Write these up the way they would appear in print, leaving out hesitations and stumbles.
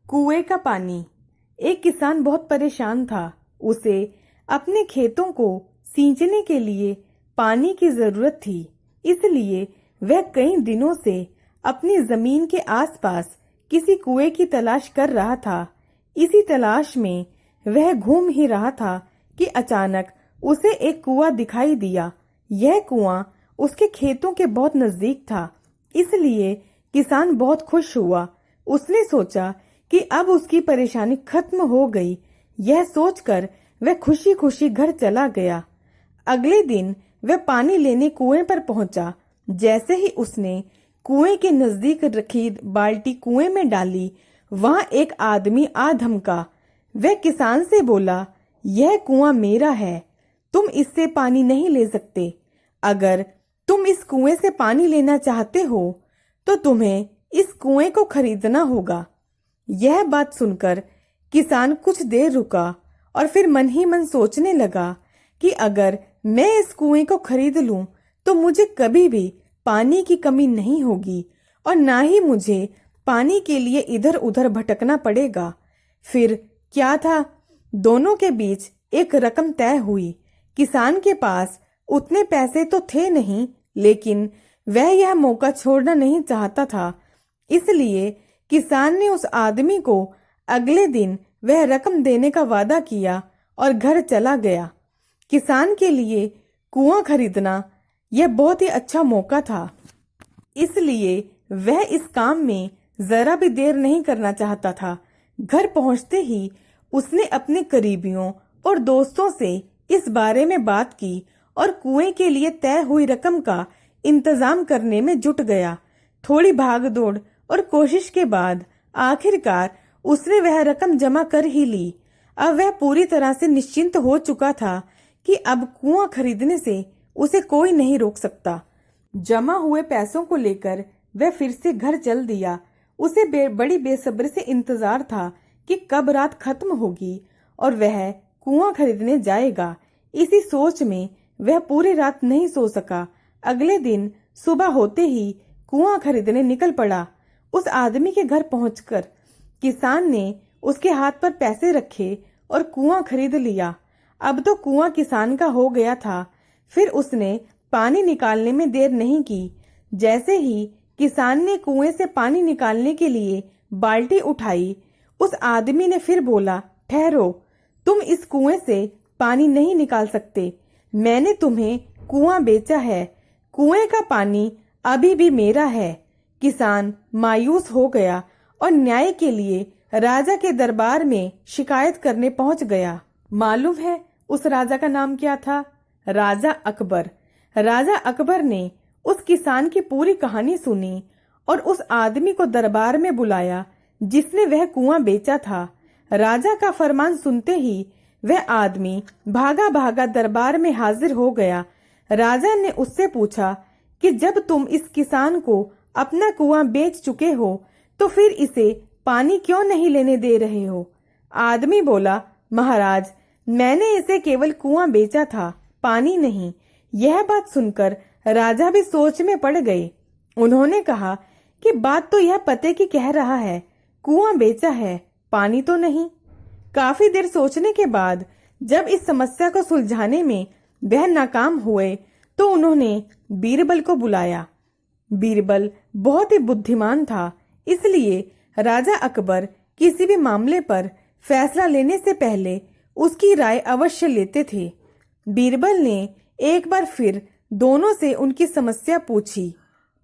कुएं का पानी। एक किसान बहुत परेशान था। उसे अपने खेतों को सींचने के लिए पानी की जरूरत थी। इसलिए वह कई दिनों से अपनी जमीन के आसपास किसी कुएं की तलाश कर रहा था। इसी तलाश में वह घूम ही रहा था कि अचानक उसे एक कुआं दिखाई दिया। यह कुआं उसके खेतों के बहुत नजदीक था, इसलिए किसान बहुत खुश हुआ। उसने सोचा कि अब उसकी परेशानी खत्म हो गई। यह सोचकर वह खुशी खुशी घर चला गया। अगले दिन वह पानी लेने कुएं पर पहुंचा। जैसे ही उसने कुएं के नजदीक रखी बाल्टी कुएं में डाली, वहां एक आदमी आ धमका। वह किसान से बोला, यह कुआं मेरा है, तुम इससे पानी नहीं ले सकते। अगर तुम इस कुएं से पानी लेना चाहते हो तो तुम्हें इस कुएं को खरीदना होगा। यह बात सुनकर किसान कुछ देर रुका और फिर मन ही मन सोचने लगा कि अगर मैं इस कुएं को खरीद लूं तो मुझे कभी भी पानी की कमी नहीं होगी और ना ही मुझे पानी के लिए इधर उधर भटकना पड़ेगा। फिर क्या था, दोनों के बीच एक रकम तय हुई। किसान के पास उतने पैसे तो थे नहीं, लेकिन वह यह मौका छोड़ना नहीं चाहता था। इसलिए किसान ने उस आदमी को अगले दिन वह रकम देने का वादा किया और घर चला गया। किसान के लिए कुआं खरीदना यह बहुत ही अच्छा मौका था, इसलिए वह इस काम में जरा भी देर नहीं करना चाहता था। घर पहुंचते ही उसने अपने करीबियों और दोस्तों से इस बारे में बात की और कुएं के लिए तय हुई रकम का इंतजाम करने में जुट गया। थोड़ी भागदौड़ और कोशिश के बाद आखिरकार उसने वह रकम जमा कर ही ली। अब वह पूरी तरह से निश्चिंत हो चुका था कि अब कुआं खरीदने से उसे कोई नहीं रोक सकता। जमा हुए पैसों को लेकर वह फिर से घर चल दिया। उसे बड़ी बेसब्री से इंतजार था कि कब रात खत्म होगी और वह कुआं खरीदने जाएगा। इसी सोच में वह पूरी रात नहीं सो सका। अगले दिन सुबह होते ही कुआं खरीदने निकल पड़ा। उस आदमी के घर पहुंचकर किसान ने उसके हाथ पर पैसे रखे और कुआं खरीद लिया। अब तो कुआं किसान का हो गया था। फिर उसने पानी निकालने में देर नहीं की। जैसे ही किसान ने कुएं से पानी निकालने के लिए बाल्टी उठाई, उस आदमी ने फिर बोला, ठहरो, तुम इस कुएं से पानी नहीं निकाल सकते। मैंने तुम्हें कुआं बेचा है, कुएं का पानी अभी भी मेरा है। किसान मायूस हो गया और न्याय के लिए राजा के दरबार में शिकायत करने पहुंच गया। मालूम है उस राजा का नाम क्या था? राजा अकबर। राजा अकबर ने उस किसान की पूरी कहानी सुनी और उस आदमी को दरबार में बुलाया जिसने वह कुआं बेचा था। राजा का फरमान सुनते ही वह आदमी भागा भागा दरबार में हाजिर हो गया। राजा ने उससे पूछा कि जब तुम इस किसान को अपना कुआं बेच चुके हो तो फिर इसे पानी क्यों नहीं लेने दे रहे हो? आदमी बोला, महाराज, मैंने इसे केवल कुआं बेचा था, पानी नहीं। यह बात सुनकर राजा भी सोच में पड़ गए। उन्होंने कहा कि बात तो यह पते की कह रहा है, कुआं बेचा है, पानी तो नहीं। काफी देर सोचने के बाद जब इस समस्या को सुलझाने में वह नाकाम हुए तो उन्होंने बीरबल को बुलाया। बीरबल बहुत ही बुद्धिमान था, इसलिए राजा अकबर किसी भी मामले पर फैसला लेने से पहले उसकी राय अवश्य लेते थे। बीरबल ने एक बार फिर दोनों से उनकी समस्या पूछी।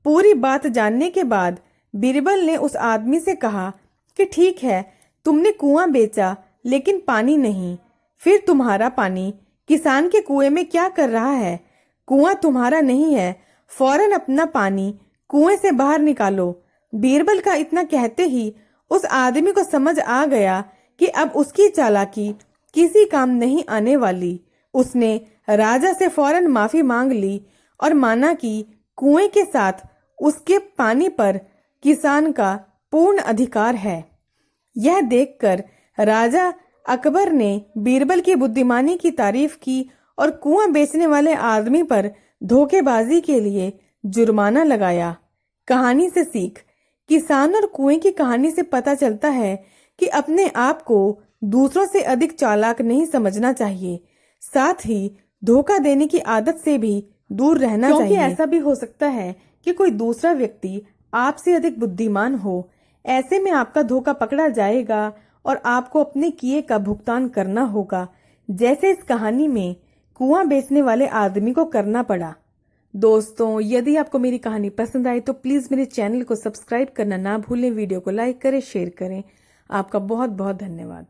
पूरी बात जानने के बाद बीरबल ने उस आदमी से कहा कि ठीक है, तुमने कुआं बेचा लेकिन पानी नहीं। फिर तुम्हारा पानी किसान के कुएं में क्या कर रहा है? कुआं तुम्हारा नहीं है, फौरन अपना पानी कुएं से बाहर निकालो। बीरबल का इतना कहते ही उस आदमी को समझ आ गया कि अब उसकी चालाकी किसी काम नहीं आने वाली। उसने राजा से फौरन माफी मांग ली और माना कि कुएं के साथ उसके पानी पर किसान का पूर्ण अधिकार है। यह देखकर राजा अकबर ने बीरबल की बुद्धिमानी की तारीफ की और कुआं बेचने वाले आदमी पर धोखेबाजी के लिए जुर्माना लगाया। कहानी से सीख। किसान और कुएं की कहानी से पता चलता है कि अपने आप को दूसरों से अधिक चालाक नहीं समझना चाहिए। साथ ही धोखा देने की आदत से भी दूर रहना चाहिए, क्योंकि ऐसा भी हो सकता है कि कोई दूसरा व्यक्ति आपसे अधिक बुद्धिमान हो। ऐसे में आपका धोखा पकड़ा जाएगा और आपको अपने किए का भुगतान करना होगा, जैसे इस कहानी में कुआं बेचने वाले आदमी को करना पड़ा। दोस्तों, यदि आपको मेरी कहानी पसंद आई तो प्लीज मेरे चैनल को सब्सक्राइब करना ना भूलें, वीडियो को लाइक करें, शेयर करें। आपका बहुत बहुत धन्यवाद।